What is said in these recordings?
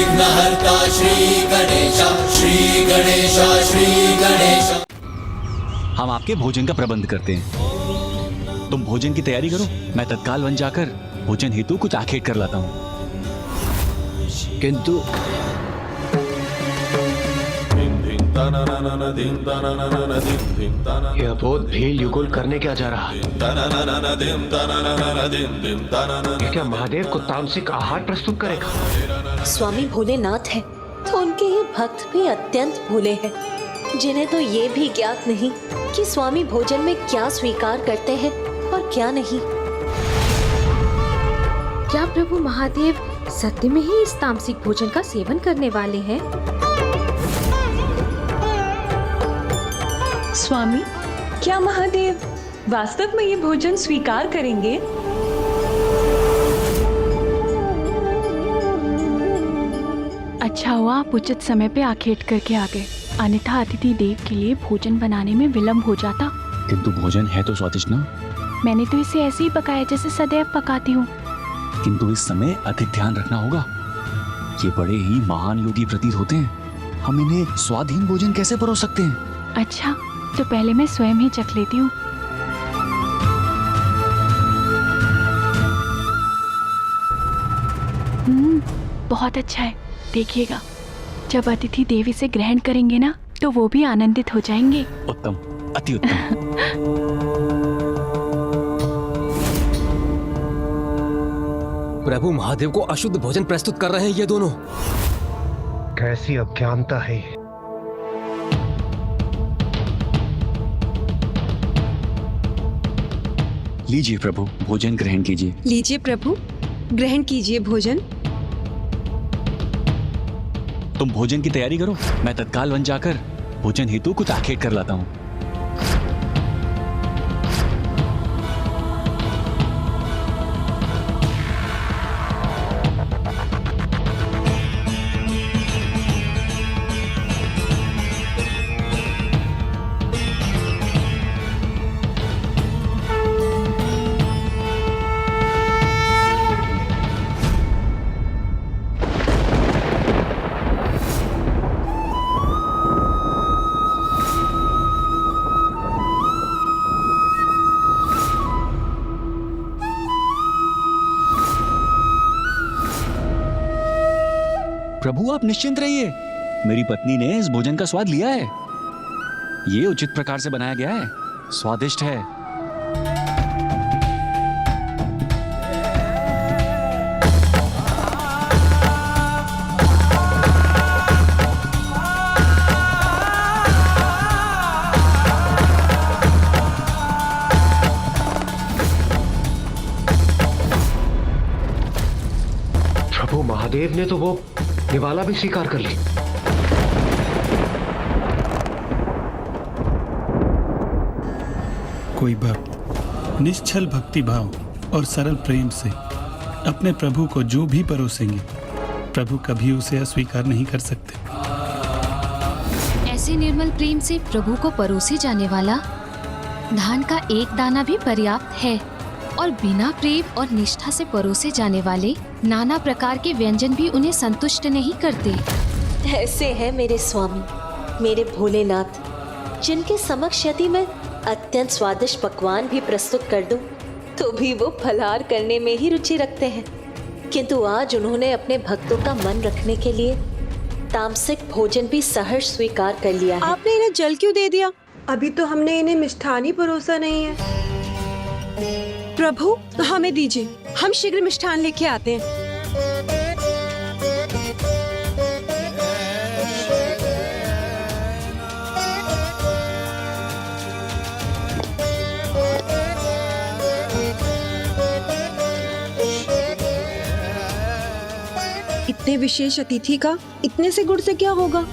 विघ्नहर्ता श्री गणेशा, श्री गणेशा, श्री गणेशा। हम आपके भोजन का प्रबंध करते हैं। तुम भोजन की तैयारी करो, मैं तत्काल वन जाकर भोजन हेतु कुछ आखेट कर लाता हूँ। किंतु यह बोध भील युगल करने क्या जा रहा है? क्या महादेव को तामसिक आहार प्रस्तुत करेगा? स्वामी भोलेनाथ है तो उनके ये भक्त भी अत्यंत भोले हैं, जिन्हें तो ये भी ज्ञात नहीं कि स्वामी भोजन में क्या स्वीकार करते हैं और क्या नहीं। क्या प्रभु महादेव सत्य में ही इस तामसिक भोजन का सेवन करने वाले हैं? स्वामी, क्या महादेव वास्तव में ये भोजन स्वीकार करेंगे? अच्छा हुआ आप उचित समय पे आखेट करके आ गए, अन्यथा अतिथि देव के लिए भोजन बनाने में विलंब हो जाता। किंतु भोजन है तो स्वादिष्ट ना। मैंने तो इसे ऐसे ही पकाया जैसे सदैव पकाती हूँ। किंतु इस समय अधिक ध्यान रखना होगा। ये बड़े ही महान योगी प्रतीत होते हैं, हम इन्हें स्वादहीन भोजन कैसे परोस सकते हैं? अच्छा, तो पहले मैं स्वयं ही चख लेती हूँ। बहुत अच्छा है। देखिएगा, जब अतिथि देव इसे ग्रहण करेंगे ना, तो वो भी आनंदित हो जाएंगे। उत्तम, अति उत्तम। प्रभु महादेव को अशुद्ध भोजन प्रस्तुत कर रहे हैं ये दोनों। कैसी अज्ञानता है। लीजिए प्रभु, भोजन ग्रहण कीजिए। लीजिए प्रभु, ग्रहण कीजिए भोजन। तुम भोजन की तैयारी करो, मैं तत्काल वन जाकर भोजन हेतु कुछ आखेट कर लाता हूँ। प्रभु आप निश्चिंत रहिए, मेरी पत्नी ने इस भोजन का स्वाद लिया है। ये उचित प्रकार से बनाया गया है, स्वादिष्ट है। प्रभु महादेव ने तो वो निवाला भी स्वीकार कर ली। कोई भक्त निश्चल भक्ति भाव और सरल प्रेम से अपने प्रभु को जो भी परोसेंगे, प्रभु कभी उसे अस्वीकार नहीं कर सकते। ऐसे निर्मल प्रेम से प्रभु को परोसे जाने वाला धान का एक दाना भी पर्याप्त है, और बिना प्रेम और निष्ठा से परोसे जाने वाले नाना प्रकार के व्यंजन भी उन्हें संतुष्ट नहीं करते। ऐसे हैं मेरे स्वामी, मेरे भोलेनाथ, जिनके समक्ष यदि मैं अत्यंत स्वादिष्ट पकवान भी प्रस्तुत कर दूं, तो भी वो फलाहार करने में ही रुचि रखते हैं। किंतु आज उन्होंने अपने भक्तों का मन रखने के लिए तामसिक भोजन भी सहर्ष स्वीकार कर लिया है। आपने इन्हें जल क्यों दे दिया? अभी तो हमने इन्हें मिष्ठान ही परोसा नहीं है। प्रभु हमें दीजिए, हम शीघ्र मिष्ठान लेके आते हैं। इतने विशेष अतिथि का इतने से गुड़ से क्या होगा?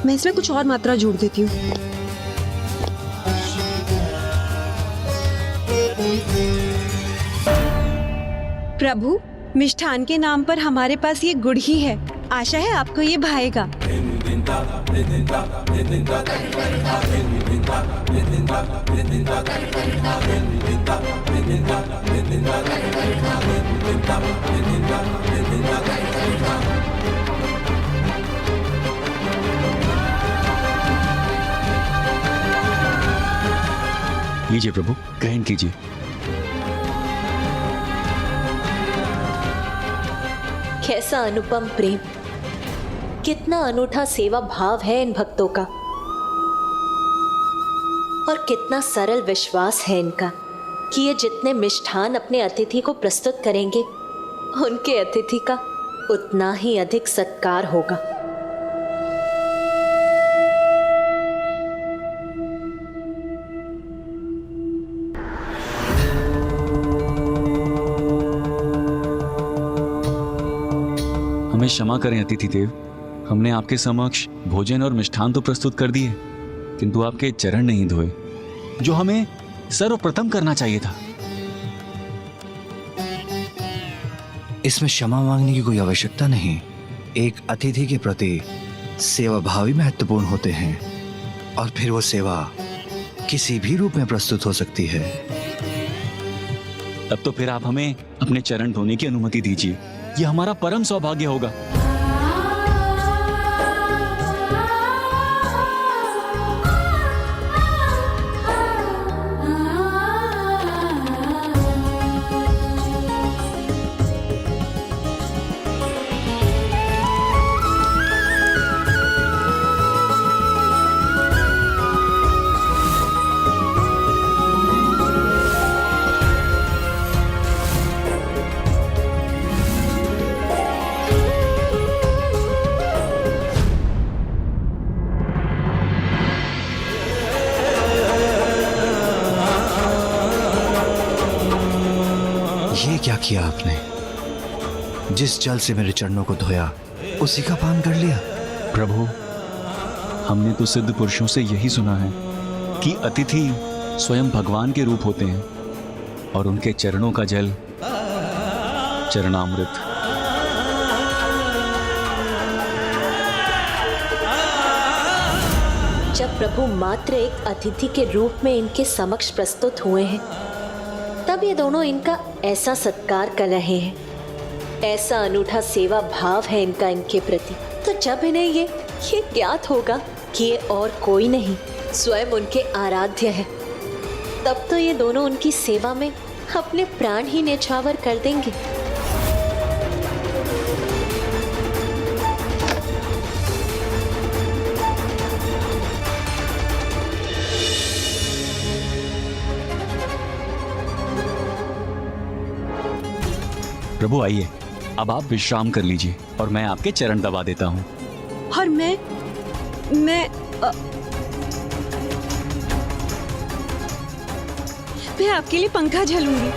मैं इसमें कुछ और मात्रा जोड़ देती हूँ। प्रभु, मिष्ठान के नाम पर हमारे पास ये गुड़ ही है। आशा है आपको ये भाएगा। लीजिए प्रभु, ग्रहण कीजिए। कैसा अनुपम प्रेम, कितना अनूठा सेवा भाव है इन भक्तों का, और कितना सरल विश्वास है इनका कि ये जितने मिष्ठान अपने अतिथि को प्रस्तुत करेंगे, उनके अतिथि का उतना ही अधिक सत्कार होगा। हमें क्षमा करें अतिथि देव, हमने आपके समक्ष भोजन और मिष्ठान तो प्रस्तुत कर दिए, किंतु आपके चरण नहीं धोए, जो हमें सर्वप्रथम करना चाहिए था। इसमें क्षमा मांगने की कोई आवश्यकता नहीं। एक अतिथि के प्रति सेवा भाव ही महत्वपूर्ण होते हैं, और फिर वो सेवा किसी भी रूप में प्रस्तुत हो सकती है। तब तो फिर आप हमें अपने चरण धोने की अनुमति दीजिए, ये हमारा परम सौभाग्य होगा। ये क्या किया आपने? जिस जल से मेरे चरणों को धोया, उसी का पान कर लिया। प्रभु, हमने तो सिद्ध पुरुषों से यही सुना है कि अतिथि स्वयं भगवान के रूप होते हैं, और उनके चरणों का जल चरणामृत। जब प्रभु मात्र एक अतिथि के रूप में इनके समक्ष प्रस्तुत हुए हैं, तब ये दोनों इनका ऐसा सत्कार कर रहे हैं, ऐसा अनूठा सेवा भाव है इनका इनके प्रति। तो जब इन्हें ये ज्ञात होगा कि ये और कोई नहीं, स्वयं उनके आराध्य है, तब तो ये दोनों उनकी सेवा में अपने प्राण ही न्यौछावर कर देंगे। प्रभु आइए, अब आप विश्राम कर लीजिए और मैं आपके चरण दबा देता हूँ। और मैं आपके लिए पंखा झलूंगी।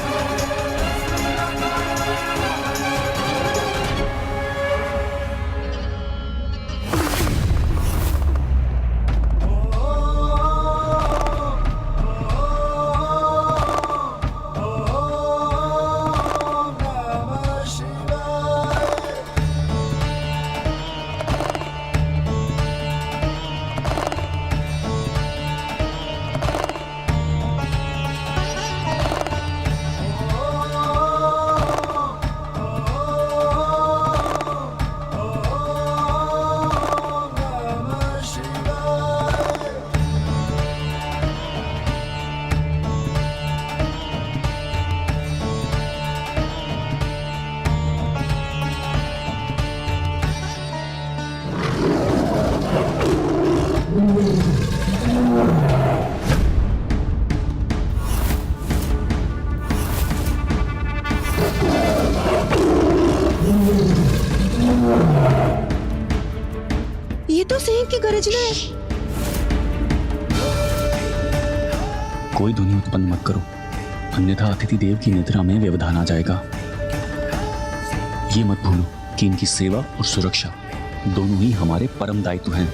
ये तो सिंह की गर्जना है। कोई ध्वनि उत्पन्न मत करो, अन्यथा अतिथि देव की निद्रा में व्यवधान आ जाएगा। ये मत भूलो कि इनकी सेवा और सुरक्षा दोनों ही हमारे परम दायित्व हैं।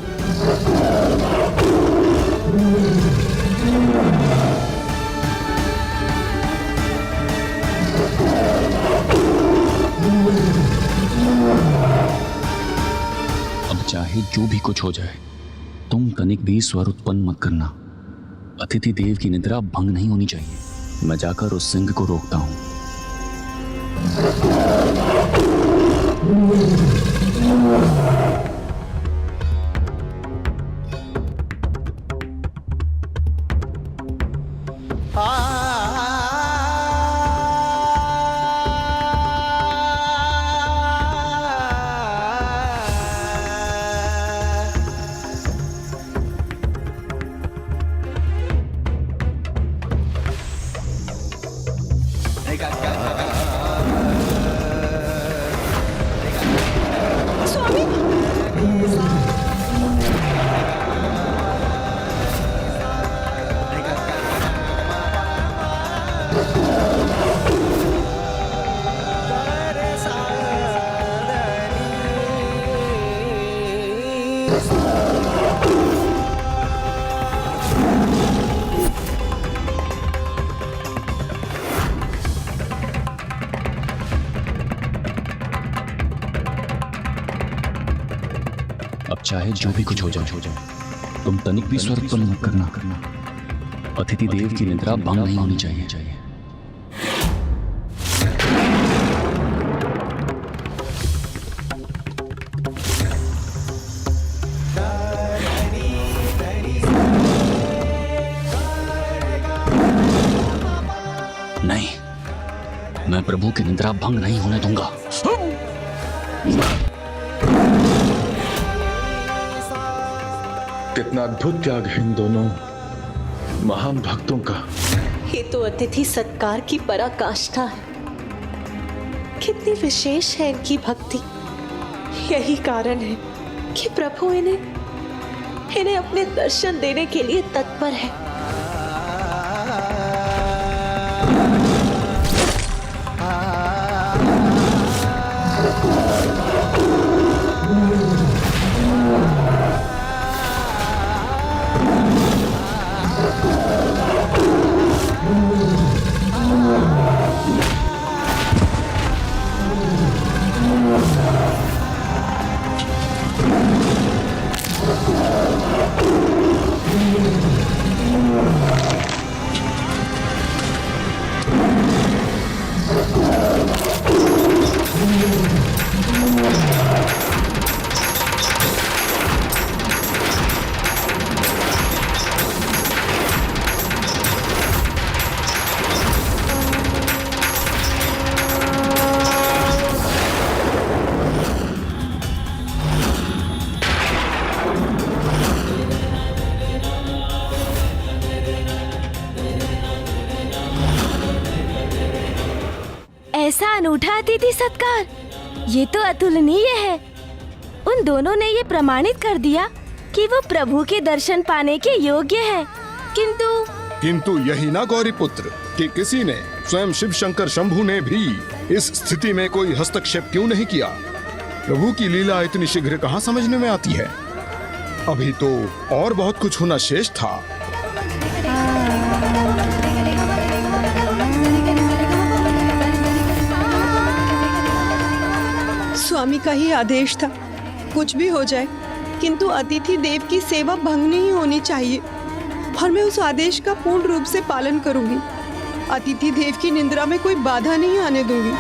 अब चाहे जो भी कुछ हो जाए, तुम तनिक भी स्वर उत्पन्न मत करना। अतिथि देव की निद्रा भंग नहीं होनी चाहिए। मैं जाकर उस सिंह को रोकता हूं। स्वामी। अब चाहे जो भी कुछ हो जाए, तुम तनिक भी स्वर उत्पन्न मत करना। अतिथि देव की निद्रा भंग नहीं होनी चाहिए। नहीं, मैं प्रभु की निद्रा भंग नहीं होने दूंगा। कितना अद्भुत त्याग है इन दोनों महान भक्तों का। ये तो अतिथि सत्कार की पराकाष्ठा है। कितनी विशेष है इनकी भक्ति। यही कारण है कि प्रभु इन्हें अपने दर्शन देने के लिए तत्पर है। ऐसा अनूठा अतिथि सत्कार, ये तो अतुलनीय है। उन दोनों ने ये प्रमाणित कर दिया कि वो प्रभु के दर्शन पाने के योग्य है। किंतु यही ना गौरी पुत्र कि किसी ने, स्वयं शिव शंकर शंभु ने भी इस स्थिति में कोई हस्तक्षेप क्यों नहीं किया? प्रभु की लीला इतनी शीघ्र कहाँ समझने में आती है? अभी तो और बहुत कुछ होना शेष था। स्वामी का ही आदेश था, कुछ भी हो जाए किंतु अतिथि देव की सेवा भंग नहीं होनी चाहिए, और मैं उस आदेश का पूर्ण रूप से पालन करूंगी। अतिथि देव की निंद्रा में कोई बाधा नहीं आने दूंगी।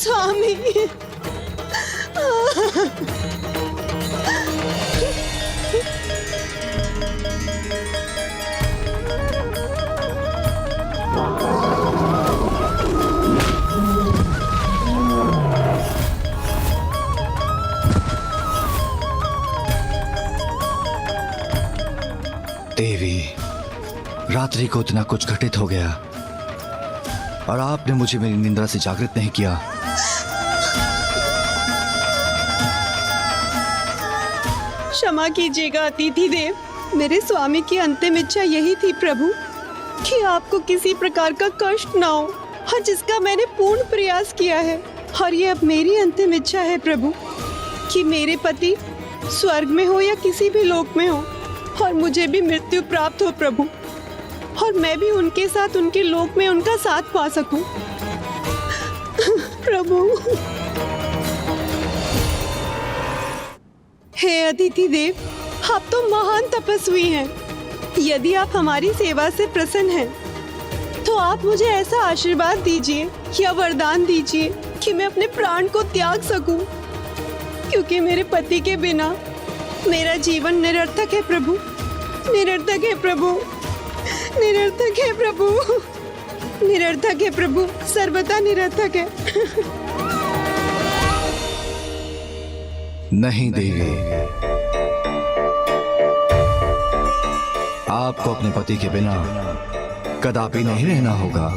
स्वामी, देवी, रात्रि को इतना कुछ घटित हो गया और आपने मुझे मेरी निंद्रा से जागृत नहीं किया। क्षमा कीजिएगा अतिथि देव, मेरे स्वामी की अंतिम इच्छा यही थी प्रभु कि आपको किसी प्रकार का कष्ट ना हो, और जिसका मैंने पूर्ण प्रयास किया है। और ये अब मेरी अंतिम इच्छा है प्रभु कि मेरे पति स्वर्ग में हो या किसी भी लोक में हो, और मुझे भी मृत्यु प्राप्त हो प्रभु, और मैं भी उनके साथ उनके लोक में उनका साथ पा सकूं। प्रभु। हे अतिथि देव, आप तो महान तपस्वी हैं। यदि आप हमारी सेवा से प्रसन्न हैं, तो आप मुझे ऐसा आशीर्वाद दीजिए या वरदान दीजिए कि मैं अपने प्राण को त्याग सकूं, क्योंकि मेरे पति के बिना मेरा जीवन निरर्थक है प्रभु, निरर्थक है प्रभु, निरर्थक है प्रभु, निरर्थक है प्रभु, सर्वथा निरर्थक है। नहीं देवी, आपको अपने पति के बिना कदापि नहीं रहना होगा।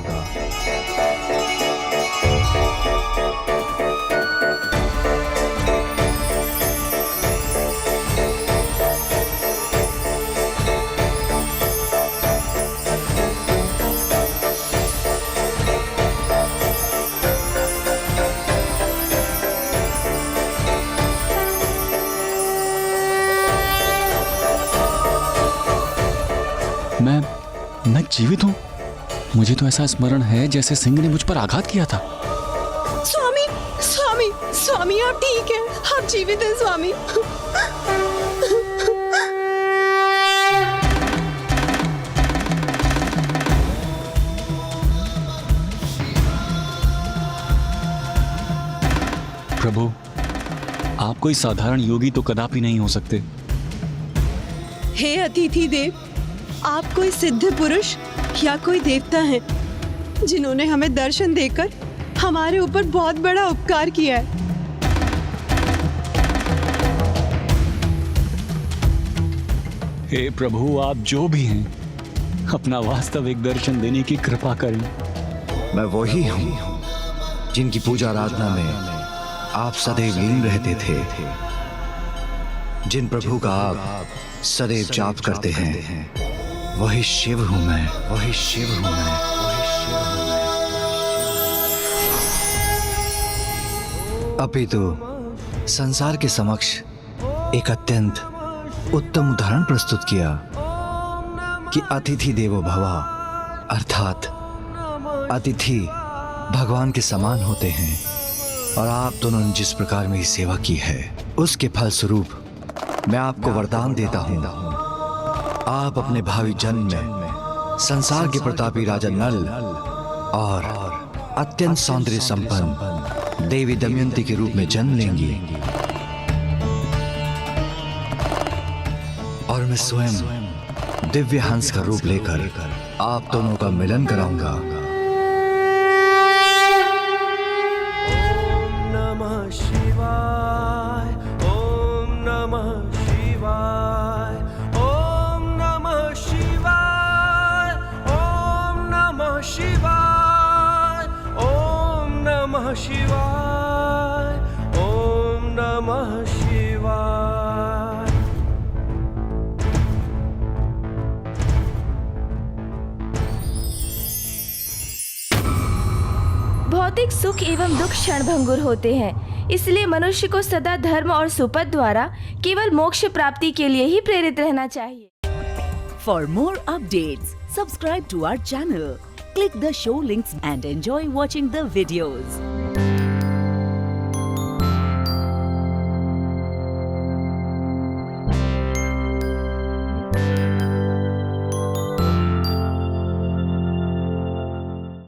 मैं जीवित हूँ। मुझे तो ऐसा स्मरण है जैसे सिंह ने मुझ पर आघात किया था। स्वामी, स्वामी, स्वामी, आप ठीक हैं, आप जीवित हैं स्वामी। प्रभु, आप कोई साधारण योगी तो कदापि नहीं हो सकते। हे अतिथि देव, आप कोई सिद्ध पुरुष या कोई देवता हैं जिन्होंने हमें दर्शन देकर हमारे ऊपर बहुत बड़ा उपकार किया है। हे प्रभु, आप जो भी हैं, अपना वास्तविक दर्शन देने की कृपा करें। मैं वही हूँ जिनकी पूजा आराधना में आप सदैव लीन रहते थे, जिन प्रभु का आप सदैव जाप करते हैं। वही शिव हूं मैं, वही शिव हूं मैं, वही शिव हूं मैं। अभी तो संसार के समक्ष एक अत्यंत उत्तम उदाहरण प्रस्तुत किया कि अतिथि देवो भव, अर्थात अतिथि भगवान के समान होते हैं। और आप दोनों ने जिस प्रकार मेरी सेवा की है, उसके फलस्वरूप मैं आपको वरदान देता हूं। आप अपने भावी जन्म में संसार के प्रतापी राजा नल और अत्यंत सौंदर्य संपन्न देवी दमयंती के रूप में जन्म लेंगी, और मैं स्वयं दिव्य हंस का रूप लेकर आप दोनों का मिलन कराऊंगा। ओम नमः शिवाय, ओम नमः शिवाय, ओम नमः शिवाय, ओम नमः शिवाय, ओम नमः शिवाय, ओम नमः शिवाय। भौतिक सुख एवं दुख क्षणभंगुर होते हैं, इसलिए मनुष्य को सदा धर्म और सुपथ द्वारा केवल मोक्ष प्राप्ति के लिए ही प्रेरित रहना चाहिए। For more updates, subscribe to our channel, click the show links and enjoy watching the videos.